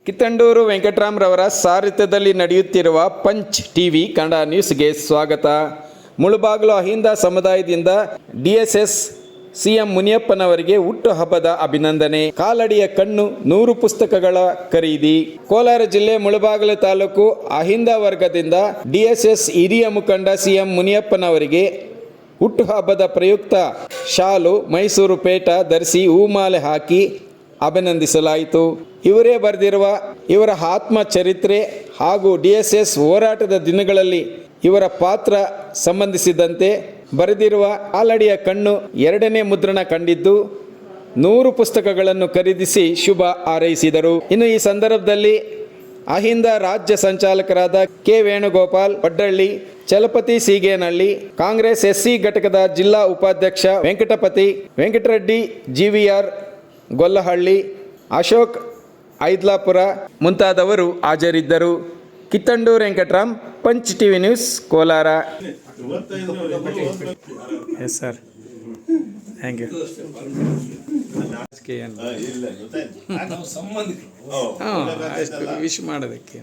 ಕಿತ್ತಂಡೂರು ವೆಂಕಟರಾಮ್ರವರ ಸಾರಥ್ಯದಲ್ಲಿ ನಡೆಯುತ್ತಿರುವ punch TV Kannada ನ್ಯೂಸ್ಗೆ ಸ್ವಾಗತ. ಮುಳುಬಾಗಿಲು ಅಹಿಂದ ಸಮುದಾಯದಿಂದ DSS CM ಮುನಿಯಪ್ಪನವರಿಗೆ ಹುಟ್ಟುಹಬ್ಬದ ಅಭಿನಂದನೆ. ಕಾಲಡಿಯ ಕಣ್ಣು 100 ಪುಸ್ತಕಗಳ ಖರೀದಿ. ಕೋಲಾರ ಜಿಲ್ಲೆ ಮುಳುಬಾಗಿಲು ತಾಲೂಕು ಅಹಿಂದ ವರ್ಗದಿಂದ DSS ಹಿರಿಯ ಮುಖಂಡ CM ಮುನಿಯಪ್ಪನವರಿಗೆ ಹುಟ್ಟುಹಬ್ಬದ ಪ್ರಯುಕ್ತ ಶಾಲು, ಮೈಸೂರು ಪೇಟ ಧರಿಸಿ ಹೂಮಾಲೆ ಹಾಕಿ ಅಭಿನಂದಿಸಲಾಯಿತು. ಇವರೇ ಬರೆದಿರುವ ಇವರ ಆತ್ಮಚರಿತ್ರೆ ಹಾಗೂ DSS ಹೋರಾಟದ ದಿನಗಳಲ್ಲಿ ಇವರ ಪಾತ್ರ ಸಂಬಂಧಿಸಿದಂತೆ ಬರೆದಿರುವ ಕಾಲಡಿಯ ಕಣ್ಣು 2ನೇ ಮುದ್ರಣ ಕಂಡಿದ್ದು 100 ಪುಸ್ತಕಗಳನ್ನು ಖರೀದಿಸಿ ಶುಭ ಹಾರೈಸಿದರು. ಇನ್ನು ಈ ಸಂದರ್ಭದಲ್ಲಿ ಅಹಿಂದ ರಾಜ್ಯ ಸಂಚಾಲಕರಾದ K ವೇಣುಗೋಪಾಲ್ ವಡ್ಡಳ್ಳಿ, ಚಲಪತಿ ಸೀಗೇನಹಳ್ಳಿ, ಕಾಂಗ್ರೆಸ್ SC ಘಟಕದ ಜಿಲ್ಲಾ ಉಪಾಧ್ಯಕ್ಷ ವೆಂಕಟಪತಿ, ವೆಂಕಟರೆಡ್ಡಿ GVR ಗೊಲ್ಲಹಳ್ಳಿ, ಅಶೋಕ್ ಐದ್ಲಾಪುರ ಮುಂತಾದವರು ಹಾಜರಿದ್ದರು. Kittanduru Venkataram, Punch TV News, Kolar. Yes sir, thank you. Wish ಮಾಡೋದಕ್ಕೆ